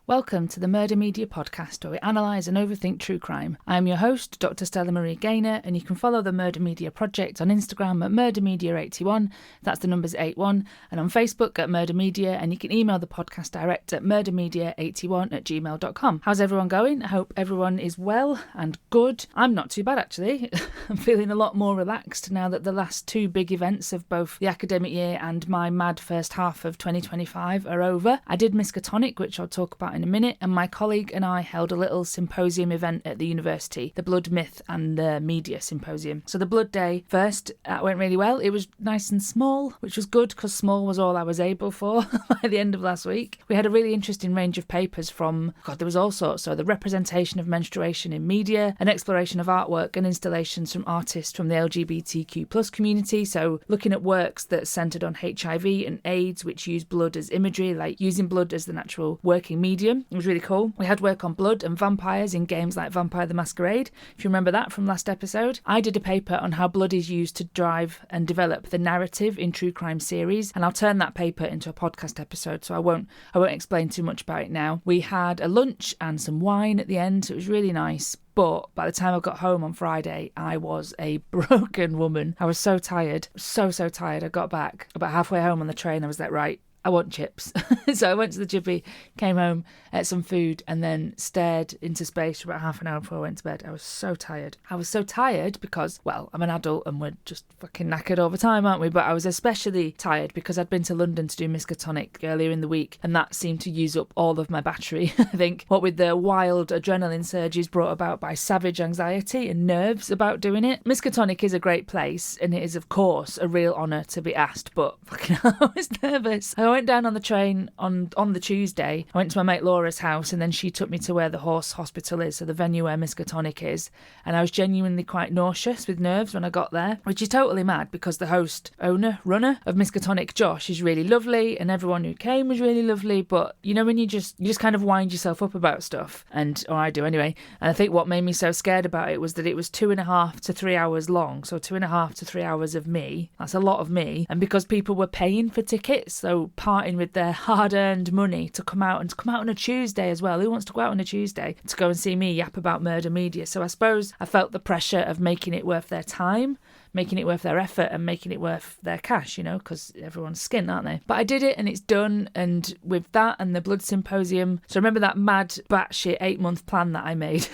Welcome to the Murder Media podcast, where we analyse and overthink true crime. I am your host, Dr. Stella Marie Gaynor, and you can follow the Murder Media project on Instagram at murdermedia81, that's the numbers 81, and on Facebook at Murder Media, and you can email the podcast direct at murdermedia81@gmail.com. How's everyone going? I hope everyone is well and good. I'm not too bad, actually. I'm feeling a lot more relaxed now that the last two big events of both the academic year and my mad first half of 2025 are over. I did Miskatonic, which I'll talk about in a minute, and my colleague and I held a little symposium event at the university, the Blood, Myth and the Media Symposium. So the Blood Day first went really well. It was nice and small, which was good because small was all I was able for by the end of last week. We had a really interesting range of papers from, there was all sorts. So the representation of menstruation in media, an exploration of artwork and installations from artists from the LGBTQ+ community. So looking at works that centred on HIV and AIDS, which use blood as imagery, like using blood as the natural working medium. It was really cool. We had work on blood and vampires in games like Vampire the Masquerade, if you remember that from last episode. I did a paper on how blood is used to drive and develop the narrative in true crime series, and I'll turn that paper into a podcast episode, so I won't explain too much about it now. We had a lunch and some wine at the end, so it was really nice. But by the time I got home on Friday, I was a broken woman. I was so tired, so tired. I got back about halfway home on the train. I was like, right, I want chips. So I went to the chippy, came home, ate some food, and then stared into space for about half an hour before I went to bed. I was so tired. I was so tired because, well, I'm an adult and we're just fucking knackered all the time, aren't we? But I was especially tired because I'd been to London to do Miskatonic earlier in the week, and that seemed to use up all of my battery, I think. What with the wild adrenaline surges brought about by savage anxiety and nerves about doing it. Miskatonic is a great place, and it is, of course, a real honour to be asked, but fucking I was nervous. I went down on the train on the Tuesday. I went to my mate Laura's house, and then she took me to where the horse hospital is, so the venue where Miskatonic is, and I was genuinely quite nauseous with nerves when I got there, which is totally mad because the host, runner of Miskatonic, Josh, is really lovely, and everyone who came was really lovely, but you know when you just kind of wind yourself up about stuff, or I do anyway, and I think what made me so scared about it was that it was 2.5 to 3 hours long, so 2.5 to 3 hours of me. That's a lot of me, and because people were paying for tickets, so parting with their hard-earned money to come out on a Tuesday as well. Who wants to go out on a Tuesday to go and see me yap about murder media? So I suppose I felt the pressure of making it worth their time, making it worth their effort, and making it worth their cash, because everyone's skint, aren't they? But I did it and it's done, and with that and the Blood Symposium, so remember that mad batshit 8-month plan that I made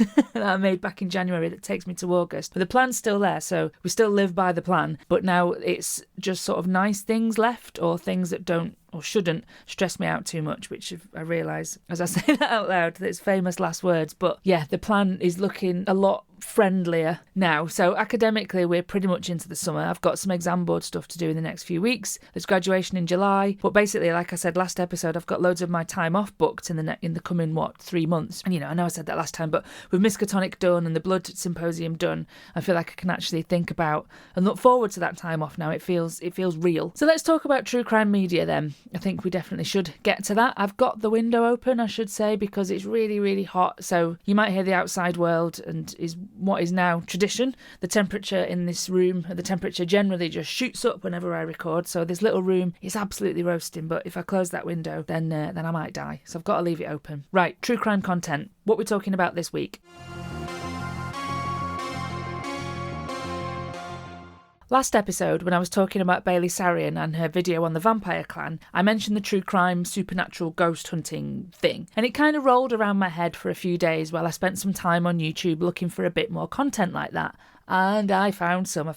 back in January that takes me to August. But the plan's still there, so we still live by the plan, but now it's just sort of nice things left, or things that don't or shouldn't stress me out too much, which I realise as I say that out loud, that it's famous last words. But yeah, the plan is looking a lot friendlier now. So academically, we're pretty much into the summer. I've got some exam board stuff to do in the next few weeks. There's graduation in July, but basically, like I said last episode, I've got loads of my time off booked in the coming 3 months. And I know I said that last time, but with Miskatonic done and the Blood Symposium done, I feel like I can actually think about and look forward to that time off now. It feels real. So let's talk about true crime media then. I think we definitely should get to that. I've got the window open, I should say, because it's really, really hot. So you might hear the outside world, and is what is now tradition. The temperature in this room, the temperature generally just shoots up whenever I record. So this little room is absolutely roasting, but if I close that window, then I might die. So I've got to leave it open. Right, true crime content. What we're talking about this week. Last episode, when I was talking about Bailey Sarian and her video on the vampire clan, I mentioned the true crime, supernatural ghost hunting thing, and it kind of rolled around my head for a few days while I spent some time on YouTube looking for a bit more content like that. And I found some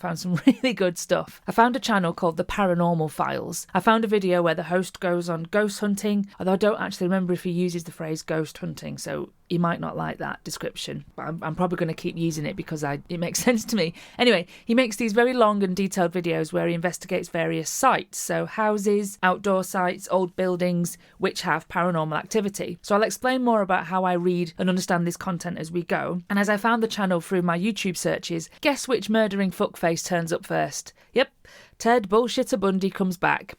really good stuff. I found a channel called the Paranormal Files. I found a video where the host goes on ghost hunting, although I don't actually remember if he uses the phrase ghost hunting, so he might not like that description, but I'm probably going to keep using it because it makes sense to me. Anyway, he makes these very long and detailed videos where he investigates various sites, so houses, outdoor sites, old buildings, which have paranormal activity. So I'll explain more about how I read and understand this content as we go. And as I found the channel through my YouTube searches, guess which murdering fuckface turns up first? Yep, Ted Bullshitter Bundy comes back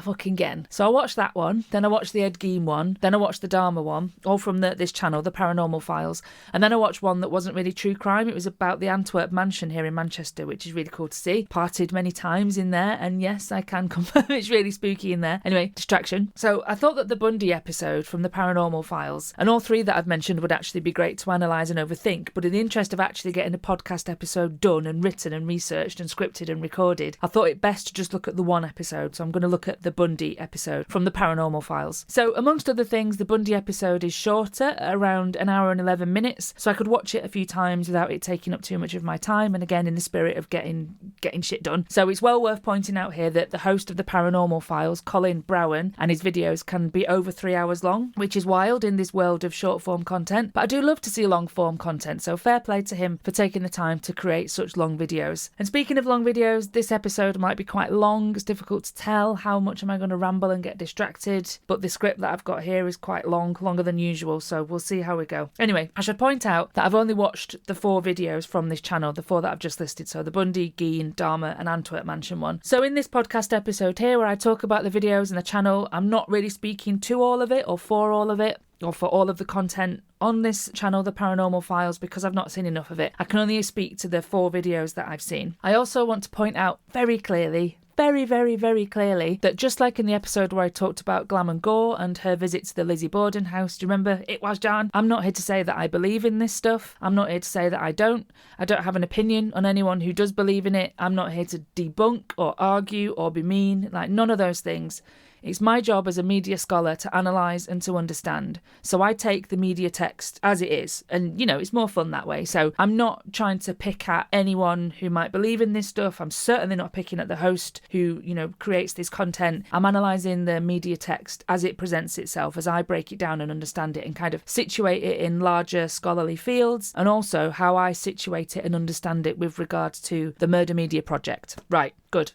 fucking again. So I watched that one, then I watched the Ed Gein one, then I watched the Dharma one, all from this channel, the Paranormal Files, and then I watched one that wasn't really true crime. It was about the Antwerp mansion here in Manchester, which is really cool to see. Partied many times in there, and yes, I can confirm it's really spooky in there. Anyway, distraction. So I thought that the Bundy episode from the Paranormal Files, and all three that I've mentioned, would actually be great to analyse and overthink, but in the interest of actually getting a podcast episode done and written and researched and scripted and recorded, I thought it best to just look at the one episode. So I'm going to look at the Bundy episode from the Paranormal Files. So amongst other things, the Bundy episode is shorter, around an hour and 11 minutes, so I could watch it a few times without it taking up too much of my time, and again in the spirit of getting shit done. So it's well worth pointing out here that the host of the Paranormal Files, Colin Browen, and his videos can be over 3 hours long, which is wild in this world of short form content, but I do love to see long form content, so fair play to him for taking the time to create such long videos. And speaking of long videos, this episode might be quite long. It's difficult to tell how much am I going to ramble and get distracted, but the script that I've got here is quite long, longer than usual, so we'll see how we go. Anyway, I should point out that I've only watched the 4 videos from this channel, the 4 that I've just listed, so the Bundy, Gein, Dharma and Antwerp Mansion one. So in this podcast episode here where I talk about the videos and the channel, I'm not really speaking to all of it or for all of it, or for all of the content on this channel, the Paranormal Files, because I've not seen enough of it. I can only speak to the 4 videos that I've seen. I also want to point out very clearly, very, very, very clearly, that just like in the episode where I talked about Glam and Gore and her visit to the Lizzie Borden house, do you remember? It was Jan. I'm not here to say that I believe in this stuff. I'm not here to say that I don't. I don't have an opinion on anyone who does believe in it. I'm not here to debunk or argue or be mean, like none of those things. It's my job as a media scholar to analyse and to understand. So I take the media text as it is. And, you know, it's more fun that way. So I'm not trying to pick at anyone who might believe in this stuff. I'm certainly not picking at the host who, you know, creates this content. I'm analysing the media text as it presents itself, as I break it down and understand it and kind of situate it in larger scholarly fields, and also how I situate it and understand it with regards to the Murder Media Project. Right. Good.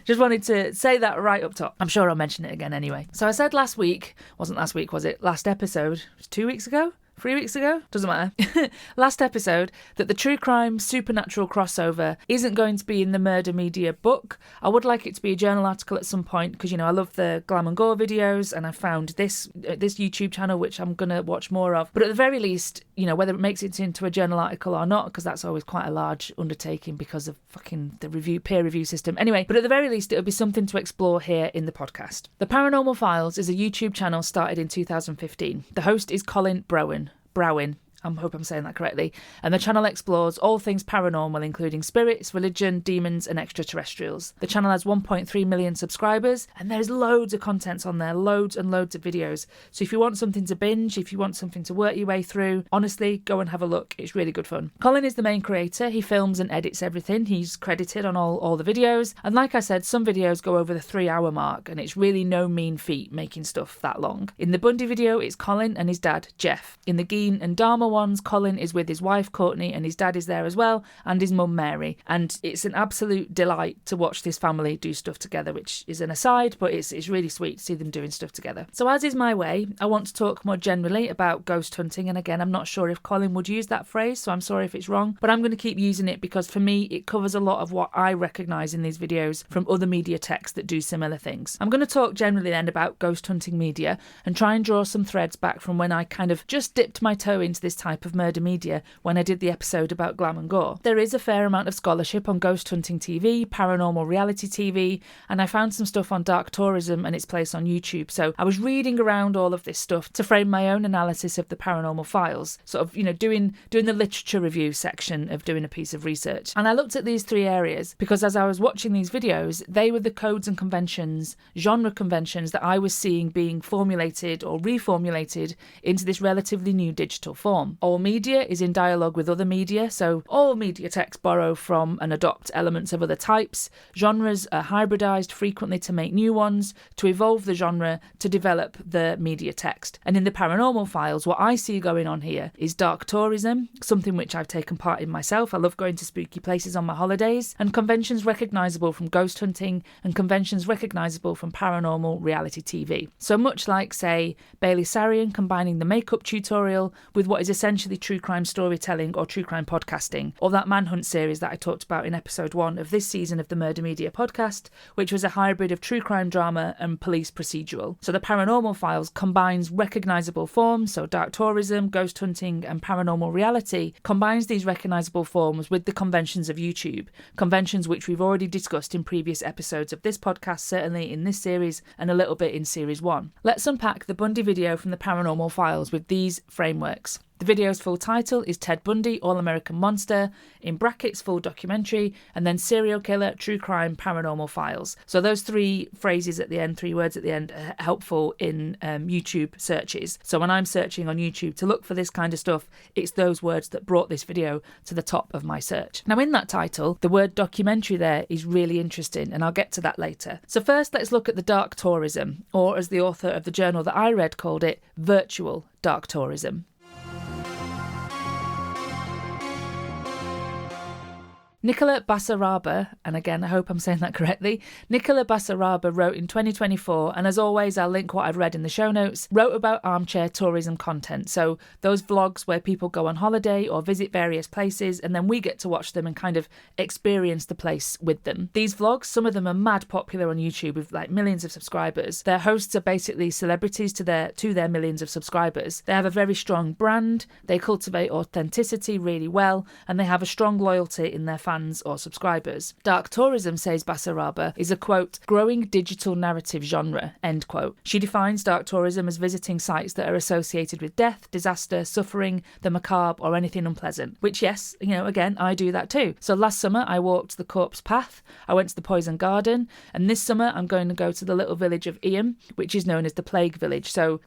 Just wanted to say that right up top. I'm sure I'll mention it again anyway. So I said last week, wasn't last week, was it? Last episode, it was 2 weeks ago? 3 weeks ago? Doesn't matter. Last episode, that the true crime supernatural crossover isn't going to be in the Murder Media book. I would like it to be a journal article at some point because, you know, I love the Glam and Gore videos and I found this YouTube channel, which I'm going to watch more of. But at the very least, you know, whether it makes it into a journal article or not, because that's always quite a large undertaking because of fucking the peer review system. Anyway, but at the very least, it'll be something to explore here in the podcast. The Paranormal Files is a YouTube channel started in 2015. The host is Colin Browen. I hope I'm saying that correctly. And the channel explores all things paranormal, including spirits, religion, demons, and extraterrestrials. The channel has 1.3 million subscribers, and there's loads of content on there, loads and loads of videos. So if you want something to binge, if you want something to work your way through, honestly, go and have a look. It's really good fun. Colin is the main creator. He films and edits everything. He's credited on all the videos. And like I said, some videos go over the 3 hour mark, and it's really no mean feat making stuff that long. In the Bundy video, it's Colin and his dad, Jeff. In the Gein and Dharma ones, Colin is with his wife Courtney and his dad is there as well, and his mum Mary, and it's an absolute delight to watch this family do stuff together, which is an aside, but it's really sweet to see them doing stuff together. So as is my way, I want to talk more generally about ghost hunting, and again, I'm not sure if Colin would use that phrase, so I'm sorry if it's wrong, but I'm going to keep using it because for me it covers a lot of what I recognise in these videos from other media texts that do similar things. I'm going to talk generally then about ghost hunting media and try and draw some threads back from when I kind of just dipped my toe into this type of murder media when I did the episode about Glam and Gore. There is a fair amount of scholarship on ghost hunting TV, paranormal reality TV, and I found some stuff on dark tourism and its place on YouTube. So I was reading around all of this stuff to frame my own analysis of the Paranormal Files, sort of, you know, doing the literature review section of doing a piece of research. And I looked at these 3 areas because as I was watching these videos, they were the codes and conventions, genre conventions that I was seeing being formulated or reformulated into this relatively new digital form. All media is in dialogue with other media, so all media texts borrow from and adopt elements of other types. Genres are hybridized frequently to make new ones, to evolve the genre, to develop the media text. And in the Paranormal Files, what I see going on here is dark tourism, something which I've taken part in myself. I love going to spooky places on my holidays, and conventions recognisable from ghost hunting and conventions recognisable from paranormal reality TV. So much like, say, Bailey Sarian combining the makeup tutorial with what is essentially true crime storytelling or true crime podcasting, or that Manhunt series that I talked about in episode 1 of this season of the Murder Media podcast, which was a hybrid of true crime drama and police procedural. So the Paranormal Files combines recognisable forms, so dark tourism, ghost hunting and paranormal reality, combines these recognisable forms with the conventions of YouTube, conventions which we've already discussed in previous episodes of this podcast, certainly in this series and a little bit in series 1. Let's unpack the Bundy video from the Paranormal Files with these frameworks. The video's full title is Ted Bundy, All-American Monster, in brackets full documentary, and then serial killer, true crime, paranormal files. So those 3 phrases at the end, 3 words at the end, are helpful in YouTube searches. So when I'm searching on YouTube to look for this kind of stuff, it's those words that brought this video to the top of my search. Now in that title, the word documentary there is really interesting, and I'll get to that later. So first, let's look at the dark tourism, or as the author of the journal that I read called it, virtual dark tourism. Nicola Basaraba, and again, I hope I'm saying that correctly, Nicola Basaraba wrote in 2024, and as always, I'll link what I've read in the show notes, wrote about armchair tourism content. So those vlogs where people go on holiday or visit various places, and then we get to watch them and kind of experience the place with them. These vlogs, some of them are mad popular on YouTube with like millions of subscribers. Their hosts are basically celebrities to their millions of subscribers. They have a very strong brand, they cultivate authenticity really well, and they have a strong loyalty in their fans or subscribers. Dark tourism, says Basaraba, is a, quote, growing digital narrative genre, end quote. She defines dark tourism as visiting sites that are associated with death, disaster, suffering, the macabre, or anything unpleasant. Which, yes, again, I do that too. So last summer, I walked the Corpse Path, I went to the Poison Garden, and this summer, I'm going to go to the little village of Eyam, which is known as the Plague Village. So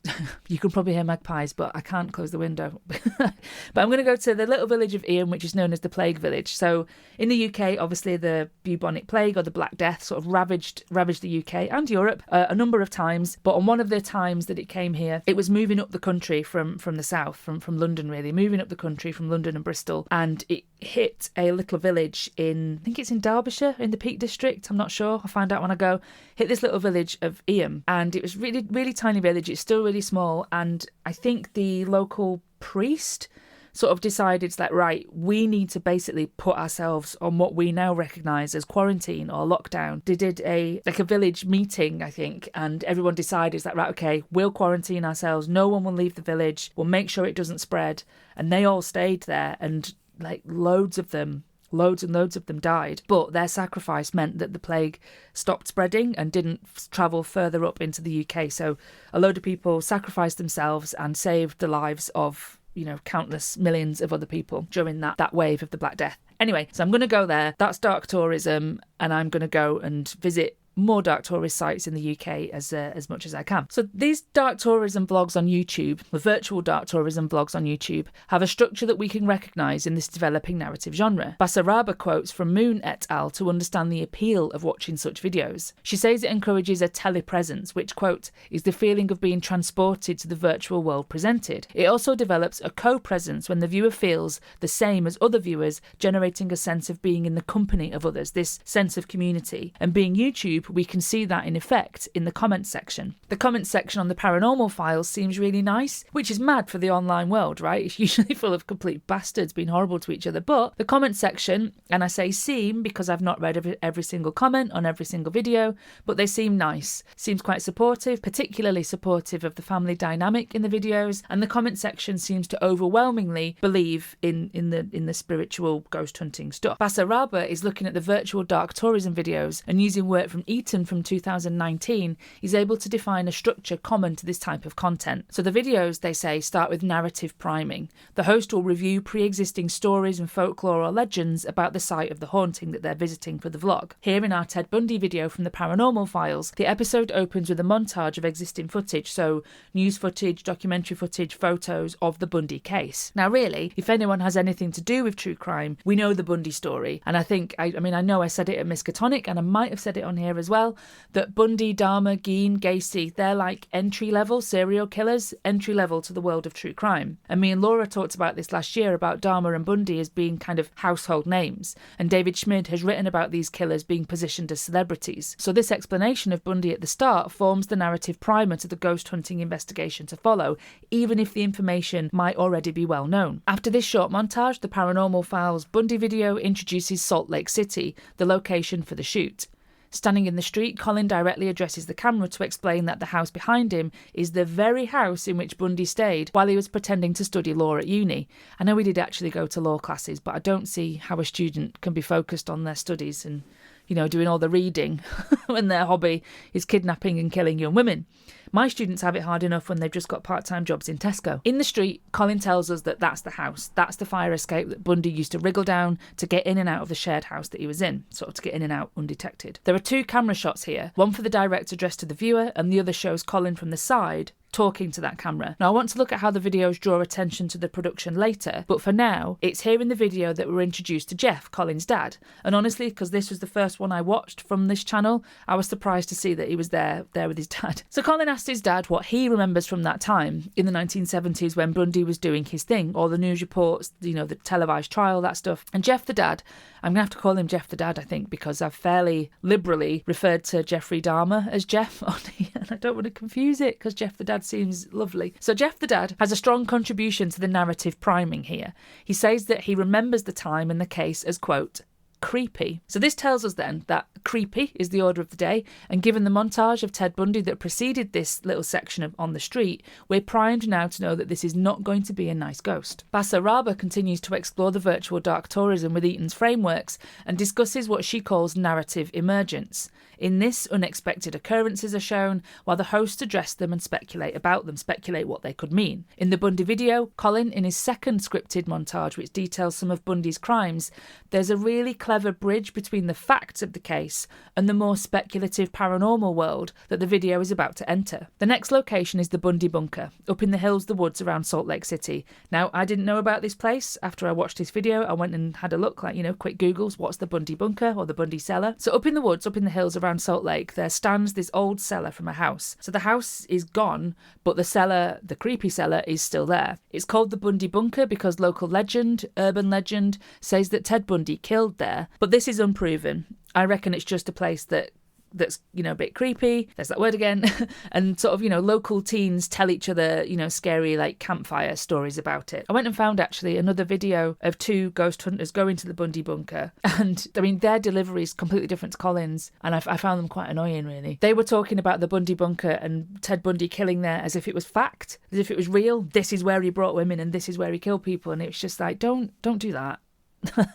you can probably hear magpies, but I can't close the window. But I'm going to go to the little village of Eyam, which is known as the Plague Village. So in the UK, obviously, the bubonic plague or the Black Death sort of ravaged the UK and Europe a number of times. But on one of the times that it came here, it was moving up the country from the south, from London, really, moving up the country from London and Bristol. And it hit a little village I think it's in Derbyshire, in the Peak District. I'm not sure. I'll find out when I go. Hit this little village of Eyam. And it was really, really tiny village. It's still really small. And I think the local priest sort of decided that, right, we need to basically put ourselves on what we now recognise as quarantine or lockdown. They did a village meeting, I think, and everyone decided that, right, okay, we'll quarantine ourselves, no one will leave the village, we'll make sure it doesn't spread. And they all stayed there, and like loads and loads of them died. But their sacrifice meant that the plague stopped spreading and didn't travel further up into the UK. So a load of people sacrificed themselves and saved the lives of countless millions of other people during that wave of the Black Death. Anyway, so I'm going to go there. That's dark tourism, and I'm going to go and visit more dark tourist sites in the UK as much as I can. So these dark tourism vlogs on YouTube, the virtual dark tourism vlogs on YouTube, have a structure that we can recognise in this developing narrative genre. Basaraba quotes from Moon et al. To understand the appeal of watching such videos. She says it encourages a telepresence, which, quote, is the feeling of being transported to the virtual world presented. It also develops a co-presence when the viewer feels the same as other viewers, generating a sense of being in the company of others, this sense of community. And being YouTube, we can see that in effect in the comments section. The comments section on the Paranormal Files seems really nice, which is mad for the online world, right? It's usually full of complete bastards being horrible to each other. But the comments section, and I say seem because I've not read every single comment on every single video, but they seem nice. Seems quite supportive, particularly supportive of the family dynamic in the videos, and the comment section seems to overwhelmingly believe in the spiritual ghost hunting stuff. Basaraba is looking at the virtual dark tourism videos and using work from Eaton from 2019, he's able to define a structure common to this type of content. So the videos, they say, start with narrative priming. The host will review pre-existing stories and folklore or legends about the site of the haunting that they're visiting for the vlog. Here in our Ted Bundy video from the Paranormal Files, the episode opens with a montage of existing footage, so news footage, documentary footage, photos of the Bundy case. Now really, if anyone has anything to do with true crime, we know the Bundy story. And I think, I know I said it at Miskatonic, and I might have said it on here as well, that Bundy, Dahmer, Gein, Gacy, they're like entry-level serial killers, entry-level to the world of true crime. And me and Laura talked about this last year about Dahmer and Bundy as being kind of household names, and David Schmid has written about these killers being positioned as celebrities. So this explanation of Bundy at the start forms the narrative primer to the ghost hunting investigation to follow, even if the information might already be well known. After this short montage, the Paranormal Files Bundy video introduces Salt Lake City, the location for the shoot. Standing in the street, Colin directly addresses the camera to explain that the house behind him is the very house in which Bundy stayed while he was pretending to study law at uni. I know he did actually go to law classes, but I don't see how a student can be focused on their studies and, doing all the reading when their hobby is kidnapping and killing young women. My students have it hard enough when they've just got part-time jobs in Tesco. In the street, Colin tells us that that's the house. That's the fire escape that Bundy used to wriggle down to get in and out of the shared house that he was in, sort of to get in and out undetected. There are 2 camera shots here, one for the direct addressed to the viewer and the other shows Colin from the side talking to that camera. Now, I want to look at how the videos draw attention to the production later, but for now, it's here in the video that we're introduced to Jeff, Colin's dad. And honestly, because this was the first one I watched from this channel, I was surprised to see that he was there with his dad. So Colin asked his dad what he remembers from that time in the 1970s when Bundy was doing his thing, all the news reports, the televised trial, that stuff. And Jeff the dad, I'm going to have to call him Jeff the dad, I think, because I've fairly liberally referred to Jeffrey Dahmer as Jeff on here, and I don't want to confuse it because Jeff the dad seems lovely. So Jeff the dad has a strong contribution to the narrative priming here. He says that he remembers the time and the case as, quote, creepy. So this tells us then that creepy is the order of the day, and given the montage of Ted Bundy that preceded this little section of On the Street, we're primed now to know that this is not going to be a nice ghost. Basaraba continues to explore the virtual dark tourism with Eaton's frameworks and discusses what she calls narrative emergence. In this, unexpected occurrences are shown, while the hosts address them and speculate about them, speculate what they could mean. In the Bundy video, Colin, in his second scripted montage, which details some of Bundy's crimes, there's a really clever bridge between the facts of the case and the more speculative paranormal world that the video is about to enter. The next location is the Bundy bunker, up in the hills, the woods around Salt Lake City. Now, I didn't know about this place. After I watched this video, I went and had a look, quick Googles, what's the Bundy bunker or the Bundy cellar? So up in the woods, up in the hills around Salt Lake, there stands this old cellar from a house. So the house is gone, but the cellar, the creepy cellar, is still there. It's called the Bundy bunker because local legend, urban legend, says that Ted Bundy killed there, but this is unproven. I reckon it's just a place that's a bit creepy, there's that word again, and sort of local teens tell each other scary campfire stories about it. I went and found actually another video of 2 ghost hunters going to the Bundy bunker, and their delivery is completely different to Colin's, and I found them quite annoying, really. They were talking about the Bundy bunker and Ted Bundy killing there as if it was fact, as if it was real. This is where he brought women and this is where he killed people, and it's just don't do that.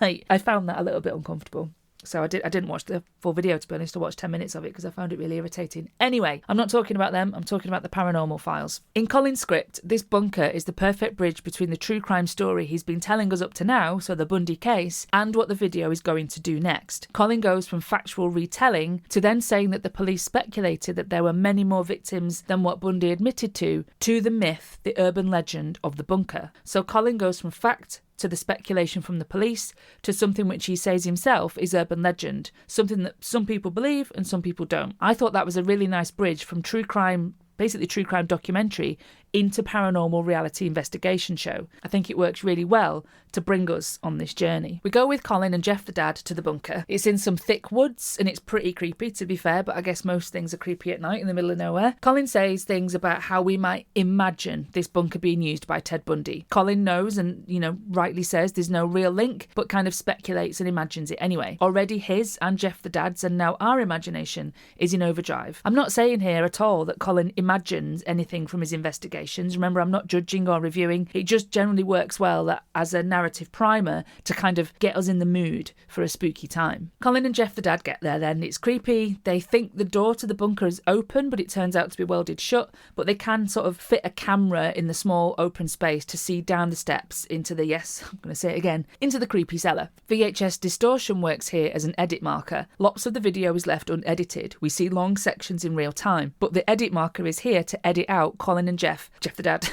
I found that a little bit uncomfortable. So I didn't watch the full video, to be honest. I watched 10 minutes of it because I found it really irritating. Anyway, I'm not talking about them. I'm talking about the Paranormal Files. In Colin's script, this bunker is the perfect bridge between the true crime story he's been telling us up to now, so the Bundy case, and what the video is going to do next. Colin goes from factual retelling to then saying that the police speculated that there were many more victims than what Bundy admitted to the myth, the urban legend of the bunker. So Colin goes from fact to the speculation from the police, to something which he says himself is urban legend, something that some people believe and some people don't. I thought that was a really nice bridge from true crime documentary into paranormal reality investigation show. I think it works really well to bring us on this journey. We go with Colin and Jeff the dad to the bunker. It's in some thick woods and it's pretty creepy, to be fair, but I guess most things are creepy at night in the middle of nowhere. Colin says things about how we might imagine this bunker being used by Ted Bundy. Colin knows and, rightly says there's no real link, but kind of speculates and imagines it anyway. Already his and Jeff the dad's and now our imagination is in overdrive. I'm not saying here at all that Colin imagines anything from his investigations. Remember, I'm not judging or reviewing. It just generally works well that as a narrative primer to kind of get us in the mood for a spooky time. Colin and Jeff the dad get there then. It's creepy. They think the door to the bunker is open, but it turns out to be welded shut. But they can sort of fit a camera in the small open space to see down the steps into the, yes, I'm going to say it again, into the creepy cellar. VHS distortion works here as an edit marker. Lots of the video is left unedited. We see long sections in real time, but the edit marker is here to edit out Colin and Jeff the dad,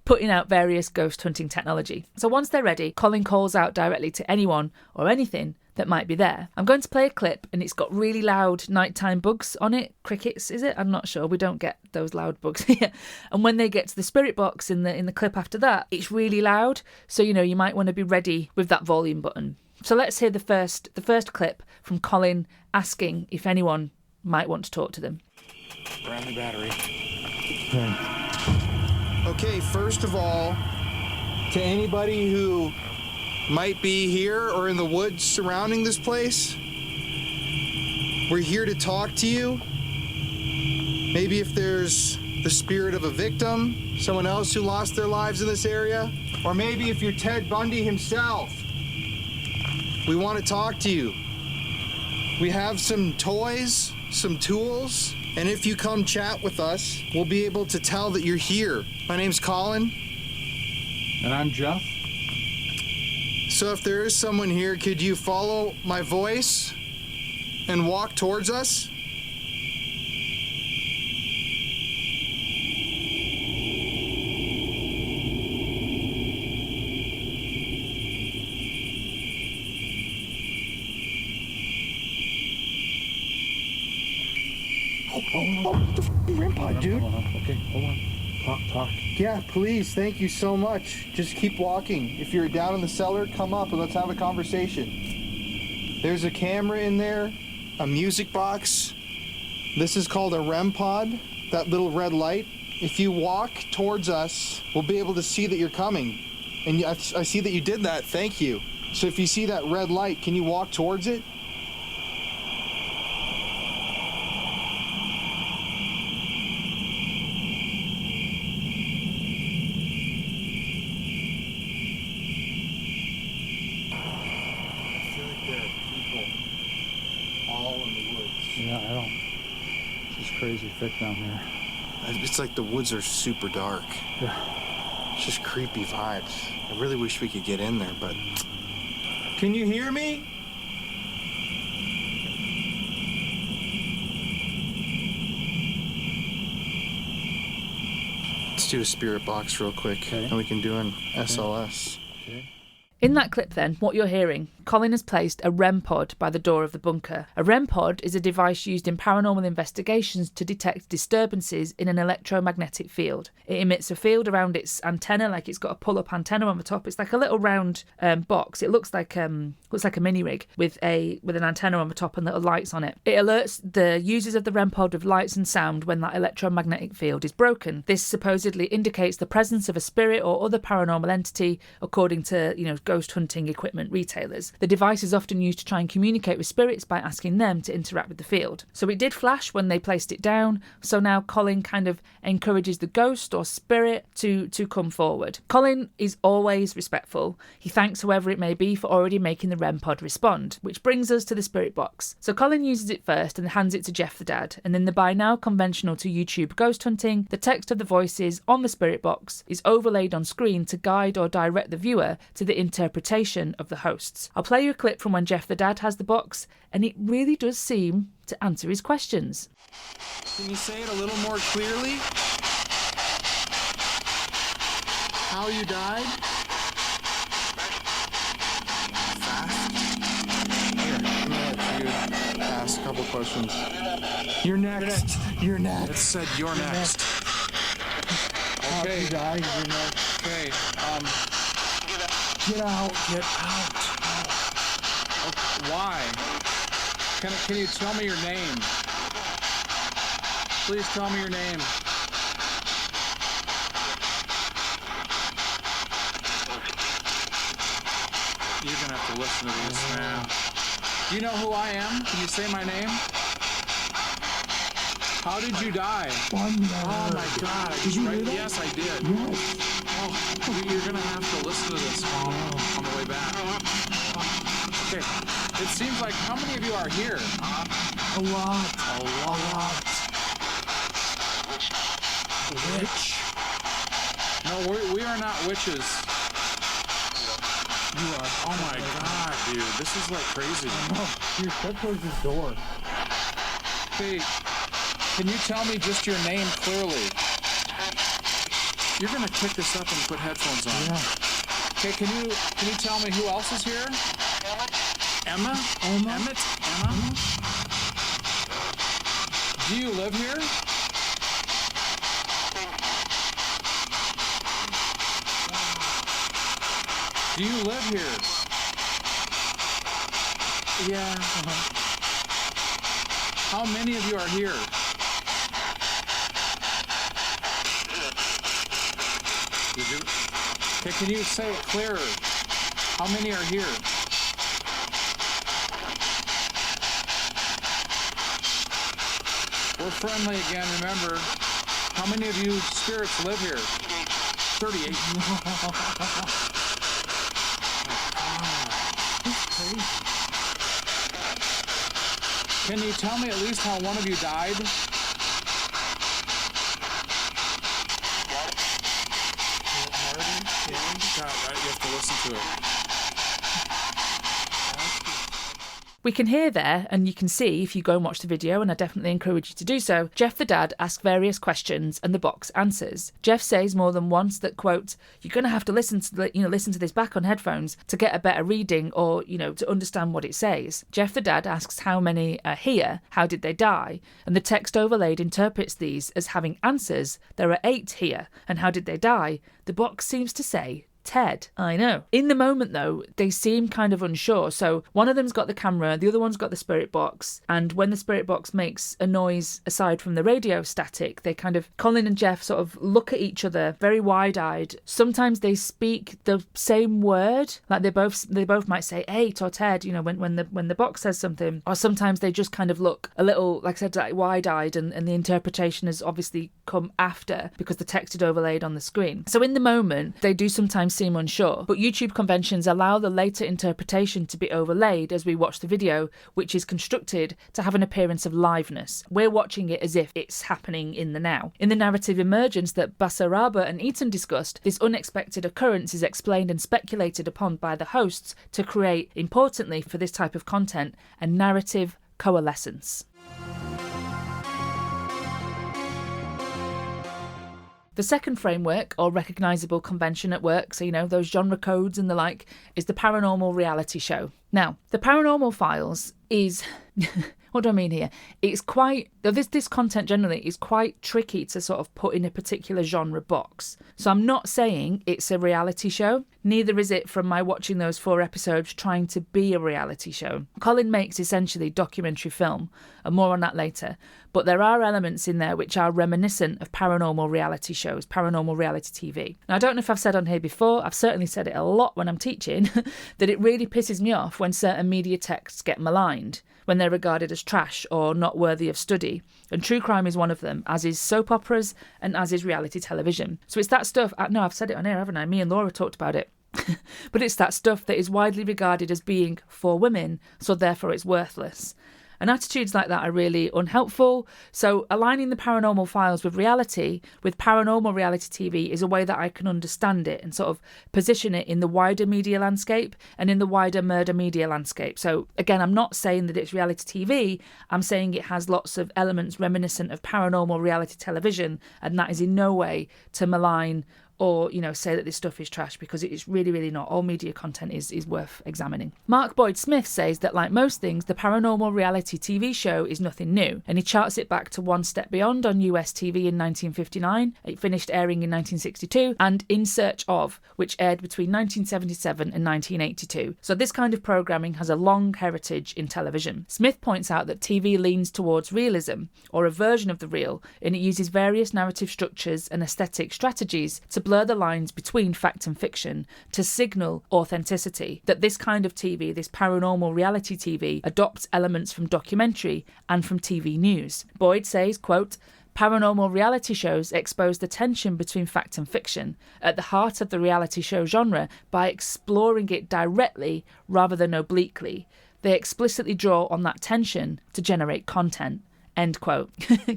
putting out various ghost hunting technology. So once they're ready, Colin calls out directly to anyone or anything that might be there. I'm going to play a clip and it's got really loud nighttime bugs on it. Crickets, is it? I'm not sure. We don't get those loud bugs here. And when they get to the spirit box in the clip after that, it's really loud. So, you might want to be ready with that volume button. So let's hear the first clip from Colin asking if anyone might want to talk to them. Brand new battery. Okay, first of all, to anybody who might be here or in the woods surrounding this place, we're here to talk to you. Maybe if there's the spirit of a victim, someone else who lost their lives in this area, or maybe if you're Ted Bundy himself, we want to talk to you. We have some toys, some tools, and if you come chat with us, we'll be able to tell that you're here. My name's Colin. And I'm Jeff. So if there is someone here, could you follow my voice and walk towards us? Grandpa, dude. Okay, hold on. Talk. Yeah, please. Thank you so much. Just keep walking. If you're down in the cellar, come up and let's have a conversation. There's a camera in there, a music box. This is called a REM pod, that little red light. If you walk towards us, we'll be able to see that you're coming. And I see that you did that. Thank you. So if you see that red light, can you walk towards it? Yeah, I don't. It's just crazy thick down here. It's like the woods are super dark. Yeah. It's just creepy vibes. I really wish we could get in there, but... Can you hear me? Let's do a spirit box real quick, okay. And we can do an SLS. Okay. In that clip then, what you're hearing, Colin has placed a REM pod by the door of the bunker. A REM pod is a device used in paranormal investigations to detect disturbances in an electromagnetic field. It emits a field around its antenna, like it's got a pull-up antenna on the top. It's like a little round box. It looks like a mini rig with an antenna on the top and little lights on it. It alerts the users of the REM pod with lights and sound when that electromagnetic field is broken. This supposedly indicates the presence of a spirit or other paranormal entity, according to ghost hunting equipment retailers. The device is often used to try and communicate with spirits by asking them to interact with the field. So it did flash when they placed it down, so now Colin kind of encourages the ghost or spirit to come forward. Colin is always respectful. He thanks whoever it may be for already making the REM pod respond, which brings us to the spirit box. So Colin uses it first and hands it to Jeff the dad, and in the by now conventional to YouTube ghost hunting, the text of the voices on the spirit box is overlaid on screen to guide or direct the viewer to the interpretation of the hosts. I'll play you a clip from when Jeff the dad has the box, and it really does seem to answer his questions. Can you say it a little more clearly? How you died? Fast? Here, I'm gonna let you ask a couple questions. You're next. You're next. It said you're next. How'd Okay. you die? You're next. Okay. Get out. Get out. Okay, why? Can you tell me your name? Please tell me your name. You're gonna have to listen to this, man. Do you know who I am? Can you say my name? How did you die? Oh my God! Yes, I did. Yes. Oh, you're gonna have to listen to this on the way back. Okay. It seems like how many of you are here? A lot. A lot. Witch? No, we are not witches. You are. Oh my God, dude! This is like crazy. Here, step towards this door. Hey, can you tell me just your name clearly? You're gonna kick this up and put headphones on. Yeah. Okay, can you tell me who else is here? Emma? Emmett? Emma? Do you live here? Do you live here? Yeah. How many of you are here? Did you? Okay, can you say it clearer? How many are here? We're friendly again, remember. How many of you spirits live here? 38. Can you tell me at least how one of you died? God, right? You have to listen to it. We can hear there, and you can see if you go and watch the video, and I definitely encourage you to do so, Jeff the dad asks various questions and the box answers. Jeff says more than once that, quote, you're going to have to listen to this back on headphones to get a better reading or, to understand what it says. Jeff the dad asks how many are here, how did they die, and the text overlaid interprets these as having answers. There are 8 here, and how did they die? The box seems to say Ted. I know. In the moment, though, they seem kind of unsure. So one of them's got the camera, the other one's got the spirit box. And when the spirit box makes a noise aside from the radio static, they kind of, Colin and Jeff sort of look at each other very wide-eyed. Sometimes they speak the same word. Like they both might say 8 or Ted, when the box says something. Or sometimes they just kind of look a little, like I said, like wide-eyed, and the interpretation has obviously come after because the text had overlaid on the screen. So in the moment, they do sometimes seem unsure, but YouTube conventions allow the later interpretation to be overlaid as we watch the video, which is constructed to have an appearance of liveness. We're watching it as if it's happening in the now. In the narrative emergence that Basaraba and Eaton discussed, this unexpected occurrence is explained and speculated upon by the hosts to create, importantly for this type of content, a narrative coalescence. The second framework, or recognisable convention at work, so those genre codes and the like, is the paranormal reality show. Now, the Paranormal Files is... What do I mean here? It's quite... This content generally is quite tricky to sort of put in a particular genre box. So I'm not saying it's a reality show. Neither is it from my watching those 4 episodes trying to be a reality show. Colin makes essentially documentary film, and more on that later. But there are elements in there which are reminiscent of paranormal reality shows, paranormal reality TV. Now, I don't know if I've said on here before, I've certainly said it a lot when I'm teaching, that it really pisses me off when certain media texts get maligned, when they're regarded as trash or not worthy of study. And true crime is one of them, as is soap operas and as is reality television. So it's that stuff, no, I've said it on here, haven't I? Me and Laura talked about it. But it's that stuff that is widely regarded as being for women, so therefore it's worthless. And attitudes like that are really unhelpful. So aligning the Paranormal Files with reality, with paranormal reality TV, is a way that I can understand it and sort of position it in the wider media landscape and in the wider murder media landscape. So again, I'm not saying that it's reality TV. I'm saying it has lots of elements reminiscent of paranormal reality television, and that is in no way to malign or, say that this stuff is trash, because it is really, really not. All media content is worth examining. Mark Boyd Smith says that, like most things, the paranormal reality TV show is nothing new, and he charts it back to One Step Beyond on US TV in 1959. It finished airing in 1962, and In Search Of, which aired between 1977 and 1982. So this kind of programming has a long heritage in television. Smith points out that TV leans towards realism, or a version of the real, and it uses various narrative structures and aesthetic strategies to blur the lines between fact and fiction to signal authenticity. That this kind of TV, this paranormal reality TV, adopts elements from documentary and from TV news. Boyd says, quote, paranormal reality shows expose the tension between fact and fiction at the heart of the reality show genre by exploring it directly rather than obliquely. They explicitly draw on that tension to generate content. End quote.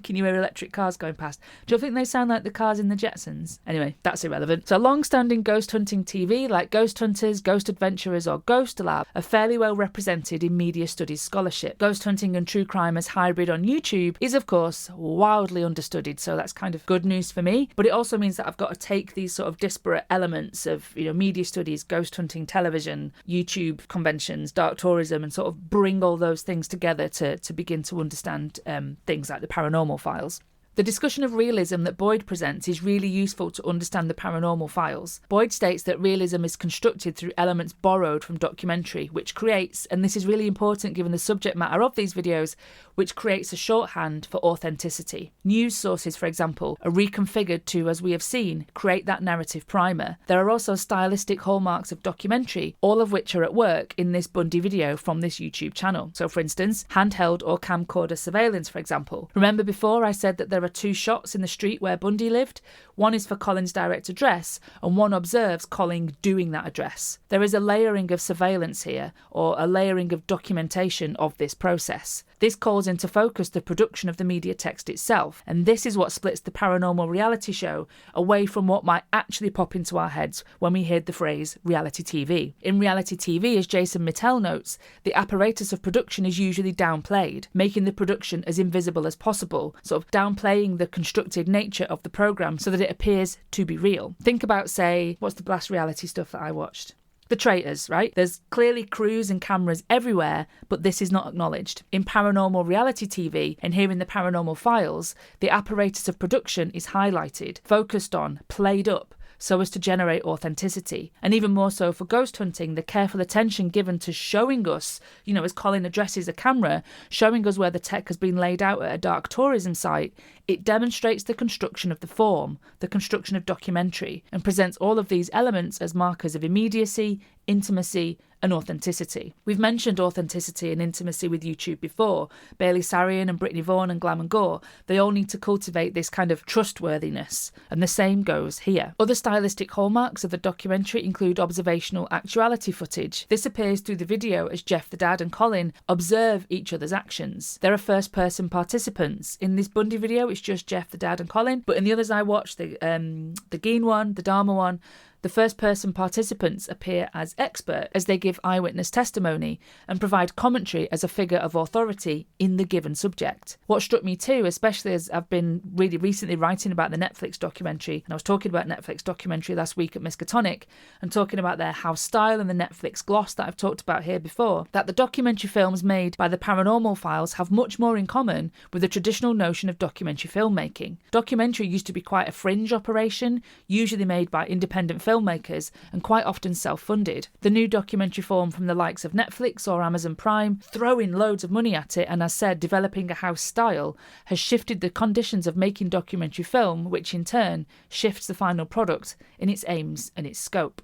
Can you hear electric cars going past? Do you think they sound like the cars in the Jetsons? Anyway, that's irrelevant. So long-standing ghost hunting TV like Ghost Hunters, Ghost Adventurers or Ghost Lab are fairly well represented in media studies scholarship. Ghost hunting and true crime as hybrid on YouTube is of course wildly understudied, so that's kind of good news for me. But it also means that I've got to take these sort of disparate elements of, media studies, ghost hunting, television, YouTube conventions, dark tourism, and sort of bring all those things together to begin to understand things like the Paranormal Files. The discussion of realism that Boyd presents is really useful to understand the Paranormal Files. Boyd states that realism is constructed through elements borrowed from documentary, which creates, and this is really important given the subject matter of these videos, which creates a shorthand for authenticity. News sources, for example, are reconfigured to, as we have seen, create that narrative primer. There are also stylistic hallmarks of documentary, all of which are at work in this Bundy video from this YouTube channel. So, for instance, handheld or camcorder surveillance, for example. Remember before I said that there are 2 shots in the street where Bundy lived? One is for Colin's direct address, and one observes Colin doing that address. There is a layering of surveillance here, or a layering of documentation of this process. This calls into focus the production of the media text itself, and this is what splits the paranormal reality show away from what might actually pop into our heads when we hear the phrase reality TV. In reality TV, as Jason Mittell notes, the apparatus of production is usually downplayed, making the production as invisible as possible, sort of downplaying the constructed nature of the programme so that it appears to be real. Think about, say, what's the last reality stuff that I watched? The Traitors, right? There's clearly crews and cameras everywhere, but this is not acknowledged. In paranormal reality TV and here in the Paranormal Files, the apparatus of production is highlighted, focused on, played up, so as to generate authenticity. And even more so for ghost hunting, the careful attention given to showing us, as Colin addresses a camera, showing us where the tech has been laid out at a dark tourism site, it demonstrates the construction of the form, the construction of documentary, and presents all of these elements as markers of immediacy, intimacy, and authenticity. We've mentioned authenticity and intimacy with YouTube before. Bailey Sarian and Brittany Vaughan and Glam and Gore, they all need to cultivate this kind of trustworthiness, and the same goes here. Other stylistic hallmarks of the documentary include observational actuality footage. This appears through the video as Jeff the dad and Colin observe each other's actions. There are first-person participants. In this Bundy video, it's just Jeff the dad and Colin, but in the others I watched, the Geen one, the Dharma one, the first-person participants appear as expert as they give eyewitness testimony and provide commentary as a figure of authority in the given subject. What struck me too, especially as I've been really recently writing about the Netflix documentary, and I was talking about Netflix documentary last week at Miskatonic, and talking about their house style and the Netflix gloss that I've talked about here before, that the documentary films made by the Paranormal Files have much more in common with the traditional notion of documentary filmmaking. Documentary used to be quite a fringe operation, usually made by independent filmmakers and quite often self-funded. The new documentary form from the likes of Netflix or Amazon Prime, throwing loads of money at it and, as said, developing a house style, has shifted the conditions of making documentary film, which in turn shifts the final product in its aims and its scope.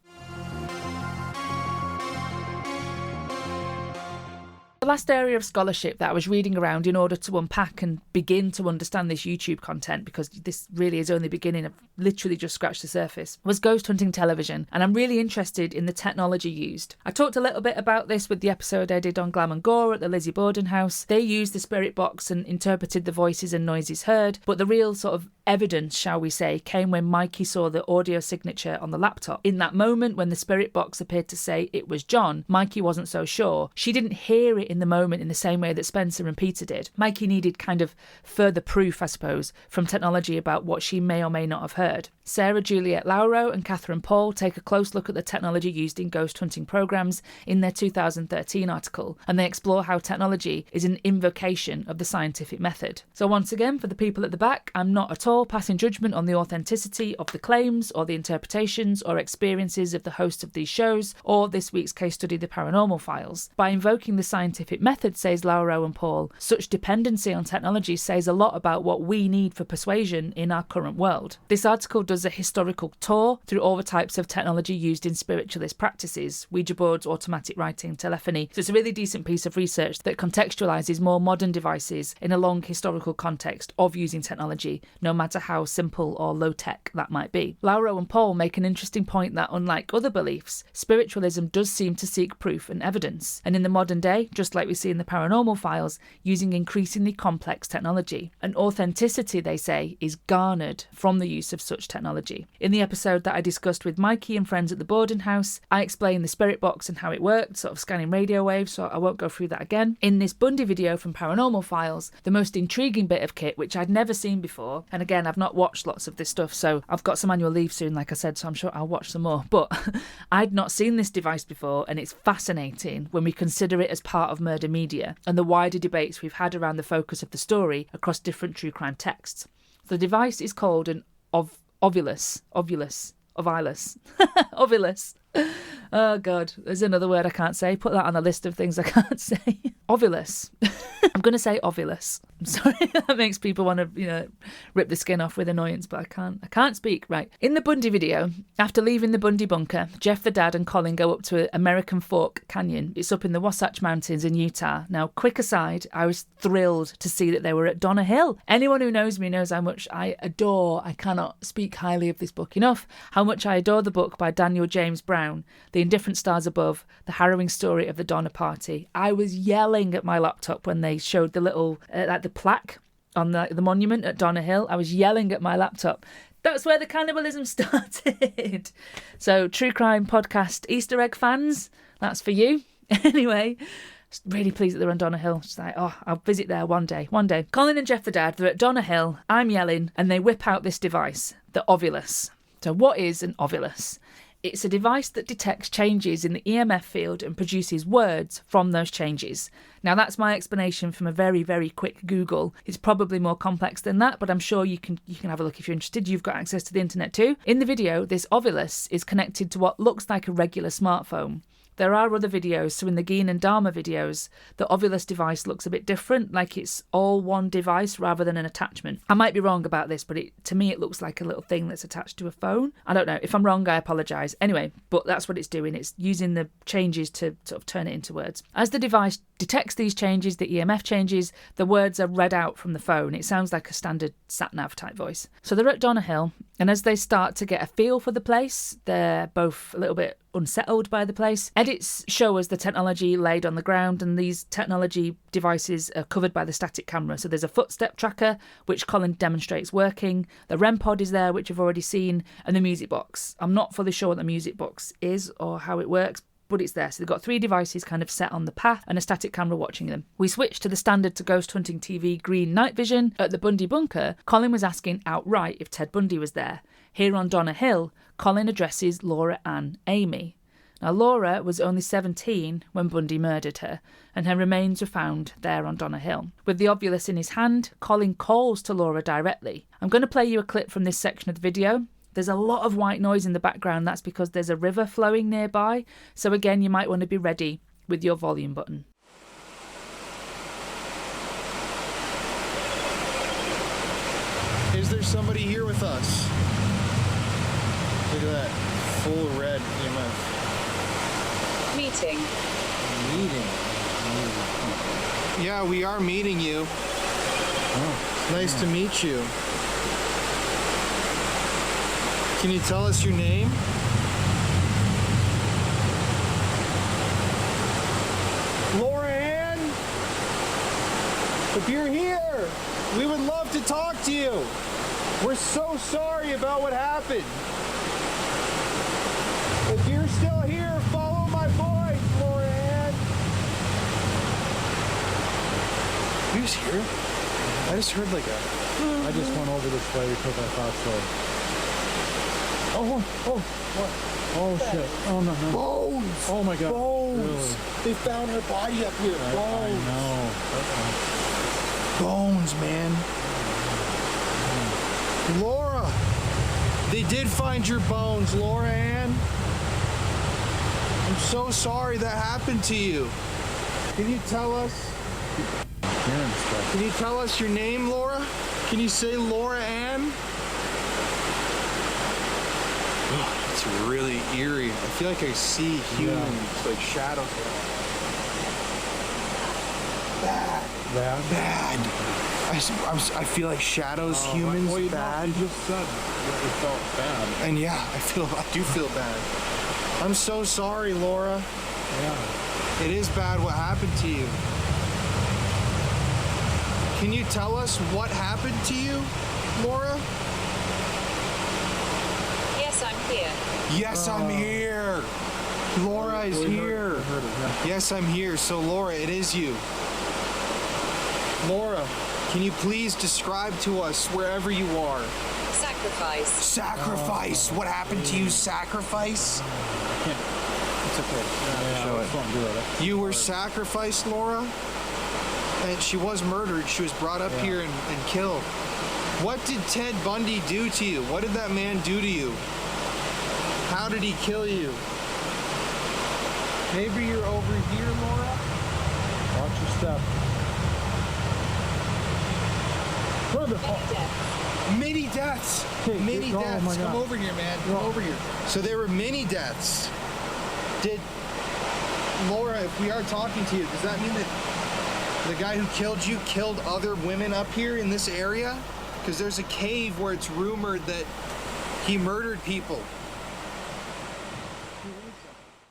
The last area of scholarship that I was reading around in order to unpack and begin to understand this YouTube content, because this really is only beginning, I've literally just scratched the surface, was ghost hunting television, and I'm really interested in the technology used. I talked a little bit about this with the episode I did on Glam and Gore at the Lizzie Borden house. They used the spirit box and interpreted the voices and noises heard, but the real sort of evidence, shall we say, came when Mikey saw the audio signature on the laptop. In that moment when the spirit box appeared to say it was John, Mikey wasn't so sure. She didn't hear it in the moment in the same way that Spencer and Peter did. Mikey needed kind of further proof, I suppose, from technology about what she may or may not have heard. Sarah Juliet Lauro and Catherine Paul take a close look at the technology used in ghost hunting programs in their 2013 article, and they explore how technology is an invocation of the scientific method. So once again, for the people at the back, I'm not at all passing judgment on the authenticity of the claims or the interpretations or experiences of the hosts of these shows or this week's case study, The Paranormal Files. By invoking the scientific method, says Lauro and Paul, such dependency on technology says a lot about what we need for persuasion in our current world. This article does a historical tour through all the types of technology used in spiritualist practices: Ouija boards, automatic writing, telephony. So it's a really decent piece of research that contextualises more modern devices in a long historical context of using technology, no matter how simple or low-tech that might be. Lauro and Paul make an interesting point that, unlike other beliefs, spiritualism does seem to seek proof and evidence, and in the modern day, just like we see in the Paranormal Files, using increasingly complex technology. An authenticity, they say, is garnered from the use of such technology. In the episode that I discussed with Mikey and friends at the boarding house, I explained the spirit box and how it worked, sort of scanning radio waves, so I won't go through that again. In this Bundy video from Paranormal Files, the most intriguing bit of kit, which I'd never seen before, and again, I've not watched lots of this stuff, so I've got some annual leave soon, like I said, so I'm sure I'll watch some more, but I'd not seen this device before, and it's fascinating when we consider it as part of murder media and the wider debates we've had around the focus of the story across different true crime texts. The device is called an ovulus. Oh God, there's another word I can't say. Put that on a list of things I can't say. Ovulus. I'm going to say ovulus. I'm sorry, that makes people want to, rip the skin off with annoyance, but I can't speak. Right. In the Bundy video, after leaving the Bundy bunker, Jeff the dad and Colin go up to American Fork Canyon. It's up in the Wasatch Mountains in Utah. Now, quick aside, I was thrilled to see that they were at Donna Hill. Anyone who knows me knows how much I cannot speak highly of this book enough, how much I adore the book by Daniel James Brown, The Indifferent Stars Above, the harrowing story of the Donna Party. I was yelling at my laptop when they showed the little, the plaque on the monument at Donna Hill. I was yelling at my laptop. That's where the cannibalism started. So, true crime podcast Easter egg fans, that's for you. Anyway, really pleased that they're on Donna Hill. Just like, I'll visit there one day. Colin and Jeff the dad, they're at Donna Hill. I'm yelling, and they whip out this device, the ovulus. So what is an ovulus? It's a device that detects changes in the EMF field and produces words from those changes. Now, that's my explanation from a very, very quick Google. It's probably more complex than that, but I'm sure you can have a look if you're interested. You've got access to the internet too. In the video, this ovulus is connected to what looks like a regular smartphone. There are other videos, so in the Geen and Dharma videos, the ovulus device looks a bit different, like it's all one device rather than an attachment. I might be wrong about this, but to me it looks like a little thing that's attached to a phone. I don't know. If I'm wrong, I apologise. Anyway, but that's what it's doing. It's using the changes to sort of turn it into words. As the device detects these changes, the EMF changes, the words are read out from the phone. It sounds like a standard sat-nav type voice. So they're at Donna Hill, and as they start to get a feel for the place, they're both a little bit unsettled by the place. Edits show us the technology laid on the ground, and these technology devices are covered by the static camera. So there's a footstep tracker, which Colin demonstrates working. The REM pod is there, which you've already seen, and the music box. I'm not fully sure what the music box is or how it works, but it's there. So they've got 3 devices kind of set on the path and a static camera watching them. We switched to the standard to Ghost Hunting TV green night vision. At the Bundy bunker, Colin was asking outright if Ted Bundy was there. Here on Donna Hill, Colin addresses Laura Ann Amy. Now, Laura was only 17 when Bundy murdered her, and her remains were found there on Donna Hill. With the ovulus in his hand, Colin calls to Laura directly. I'm going to play you a clip from this section of the video. There's a lot of white noise in the background. That's because there's a river flowing nearby. So again, you might want to be ready with your volume button. Is there somebody here with us? Look at that. Full red EMF. Meeting. Yeah, we are meeting you. Oh, Nice to meet you. Can you tell us your name? Laura Ann? If you're here, we would love to talk to you. We're so sorry about what happened. If you're still here, follow my voice, Laura Ann. You just hear it? I just heard like a... I just went over this way because I thought so. What? Oh shit. Oh no. Bones! Oh my god. Bones! Really? They found her body up here. I Bones! know. Bones, man. Laura! They did find your bones, Laura Ann. I'm so sorry that happened to you. Can you tell us? Hearing stuff. Can you tell us your name, Laura? Can you say Laura Ann? It's really eerie. I feel like I see humans, like shadows. Bad. Bad. I feel like shadows, humans, Well, you bad. You just said that you felt bad. And yeah, I do feel bad. I'm so sorry, Laura. Yeah. It is bad what happened to you. Can you tell us what happened to you, Laura? Yes, I'm here. Yes, I'm here. Laura is here. Heard it, yeah. Yes, I'm here. So, Laura, it is you. Laura, can you please describe to us wherever you are? Sacrifice. Sacrifice. What happened to you? Sacrifice? I can't. It's okay. Yeah, Show I it. just won't do it. You were sacrificed, Laura? And she was murdered. She was brought up here and killed. What did Ted Bundy do to you? What did that man do to you? How did he kill you? Maybe you're over here, Laura? Watch your step. Where the fuck? Death. Many deaths. Okay, Many oh my deaths. God. Come over here, man. Come over here. So there were many deaths. Did Laura, if we are talking to you, does that mean that the guy who killed you killed other women up here in this area? Because there's a cave where it's rumored that he murdered people.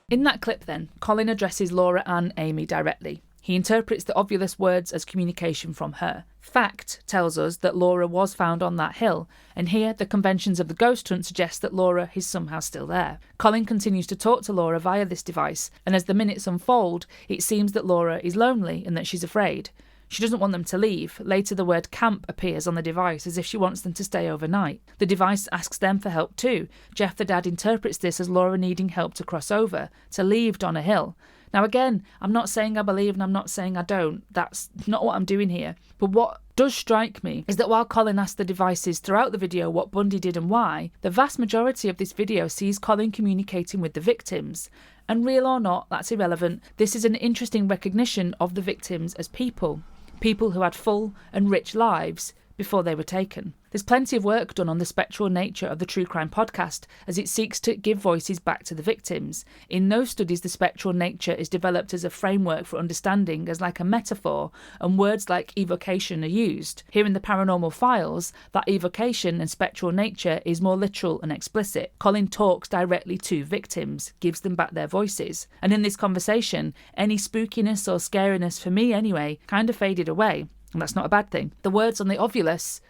In that clip then, Colin addresses Laura and Amy directly. He interprets the obvious words as communication from her. Fact tells us that Laura was found on that hill, and here the conventions of the ghost hunt suggest that Laura is somehow still there. Colin continues to talk to Laura via this device, and as the minutes unfold, it seems that Laura is lonely and that she's afraid. She doesn't want them to leave. Later the word camp appears on the device as if she wants them to stay overnight. The device asks them for help too. Jeff the dad interprets this as Laura needing help to cross over, to leave Donna Hill. Now again, I'm not saying I believe and I'm not saying I don't. That's not what I'm doing here. But what does strike me is that while Colin asks the devices throughout the video what Bundy did and why, the vast majority of this video sees Colin communicating with the victims. And real or not, that's irrelevant. This is an interesting recognition of the victims as people. People who had full and rich lives before they were taken. There's plenty of work done on the spectral nature of the True Crime podcast as it seeks to give voices back to the victims. In those studies, the spectral nature is developed as a framework for understanding, as like a metaphor, and words like evocation are used. Here in the Paranormal Files, that evocation and spectral nature is more literal and explicit. Colin talks directly to victims, gives them back their voices. And in this conversation, any spookiness or scariness, for me anyway, kind of faded away. And that's not a bad thing. The words on the ovulus,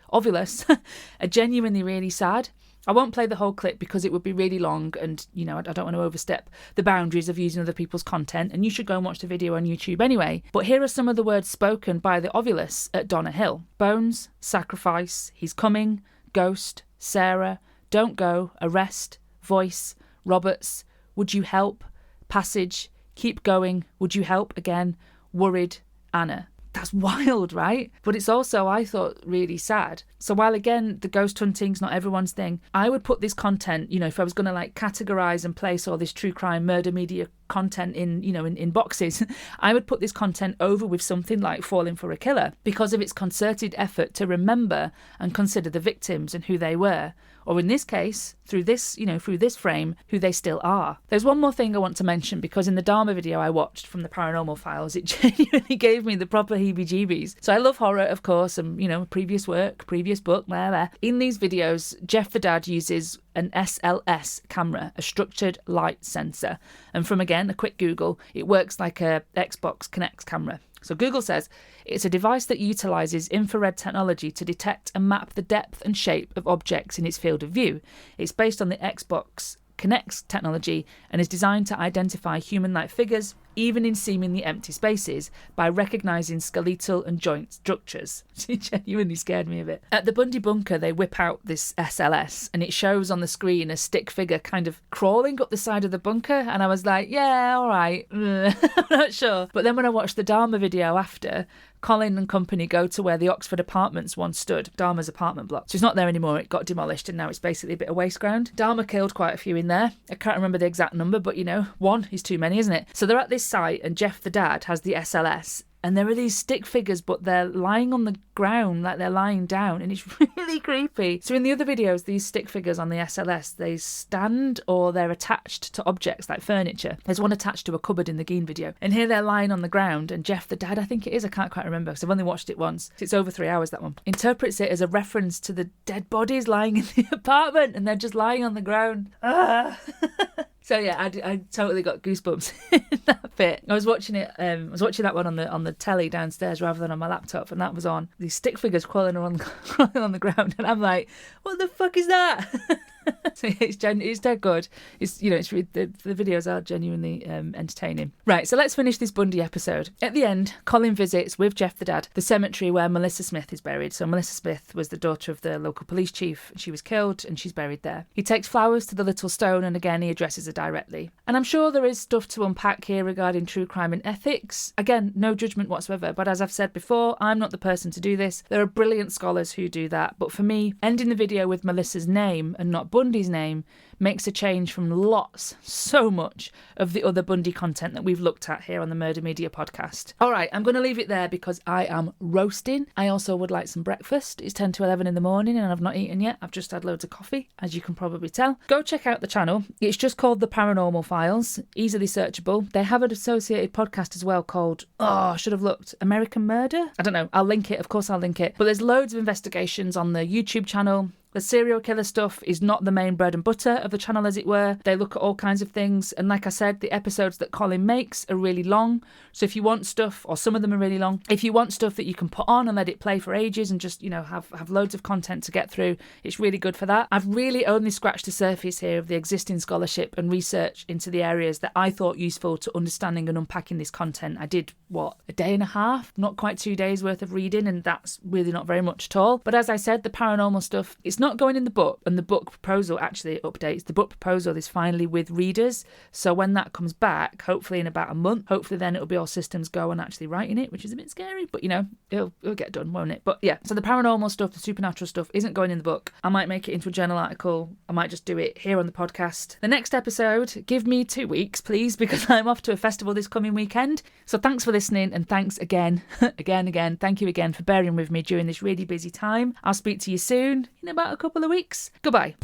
are genuinely really sad. I won't play the whole clip because it would be really long and, I don't want to overstep the boundaries of using other people's content, and you should go and watch the video on YouTube anyway. But here are some of the words spoken by the ovulus at Donna Hill. Bones, sacrifice, he's coming, ghost, Sarah, don't go, arrest, voice, Roberts, would you help, passage, keep going, would you help again, worried, Anna. That's wild, right? But it's also, I thought, really sad. So while, again, the ghost hunting's not everyone's thing, I would put this content, if I was going to categorize and place all this true crime murder media content in boxes, I would put this content over with something like Falling for a Killer because of its concerted effort to remember and consider the victims and who they were. Or in this case, through this frame, who they still are. There's one more thing I want to mention because in the Dharma video I watched from the Paranormal Files, it genuinely gave me the proper heebie-jeebies. So I love horror, of course, and, previous work, previous book, whatever. In these videos, Jeff the dad uses an SLS camera, a structured light sensor. And from, again, a quick Google, it works like a Xbox Kinect camera. So Google says it's a device that utilises infrared technology to detect and map the depth and shape of objects in its field of view. It's based on the Xbox Kinect technology and is designed to identify human-like figures, even in seemingly empty spaces, by recognising skeletal and joint structures. It genuinely scared me a bit. At the Bundy bunker, they whip out this SLS and it shows on the screen a stick figure kind of crawling up the side of the bunker, and I was like, yeah, all right. I'm not sure. But then when I watched the Dharma video after, Colin and company go to where the Oxford Apartments once stood, Dharma's apartment block. So it's not there anymore, it got demolished and now it's basically a bit of waste ground. Dharma killed quite a few in there. I can't remember the exact number, but one is too many, isn't it? So they're at this site and Jeff the dad has the SLS and there are these stick figures, but they're lying on the ground, like they're lying down, and it's really creepy. So in the other videos, these stick figures on the SLS, they stand or they're attached to objects like furniture. There's one attached to a cupboard in the Geen video, and here they're lying on the ground, and Jeff the dad, I think it is, I can't quite remember because I've only watched it once. It's over 3 hours, that one. Interprets it as a reference to the dead bodies lying in the apartment, and they're just lying on the ground. So yeah, I totally got goosebumps in that bit. I was watching it. I was watching that one on the telly downstairs rather than on my laptop, and that was on. These stick figures crawling on the ground, and I'm like, what the fuck is that? So yeah, it's dead good. It's, you know, it's the videos are genuinely entertaining. Right, so let's finish this Bundy episode. At the end, Colin visits with Jeff the dad the cemetery where Melissa Smith is buried. So Melissa Smith was the daughter of the local police chief. She was killed and she's buried there. He takes flowers to the little stone, and again he addresses her directly. And I'm sure there is stuff to unpack here regarding true crime and ethics. Again, no judgment whatsoever, but as I've said before, I'm not the person to do this. There are brilliant scholars who do that, but for me, ending the video with Melissa's name and not Bundy's name makes a change from so much of the other Bundy content that we've looked at here on the Murder Media podcast. All right, I'm going to leave it there because I am roasting. I also would like some breakfast. It's 10 to 11 in the morning and I've not eaten yet. I've just had loads of coffee, as you can probably tell. Go check out the channel. It's just called The Paranormal Files, easily searchable. They have an associated podcast as well called, I should have looked, American Murder? I don't know. I'll link it. Of course I'll link it. But there's loads of investigations on the YouTube channel. The serial killer stuff is not the main bread and butter of the channel, as it were. They look at all kinds of things. And like I said, the episodes that Colin makes are really long. So if you want stuff, or some of them are really long, if you want stuff that you can put on and let it play for ages and just, you know, have loads of content to get through, it's really good for that. I've really only scratched the surface here of the existing scholarship and research into the areas that I thought useful to understanding and unpacking this content. I did, a day and a half? Not quite 2 days worth of reading, and that's really not very much at all. But as I said, the paranormal stuff, it's not going in the book, and the book proposal actually updates. The book proposal is finally with readers, so when that comes back, hopefully in about a month, hopefully then it'll be all systems go on actually writing it, which is a bit scary, but you know, it'll get done, won't it? But yeah, so the paranormal stuff, the supernatural stuff isn't going in the book. I might make it into a journal article. I might just do it here on the podcast. The next episode, give me 2 weeks please, because I'm off to a festival this coming weekend. So thanks for listening, and thanks again thank you again for bearing with me during this really busy time. I'll speak to you soon in about a couple of weeks. Goodbye.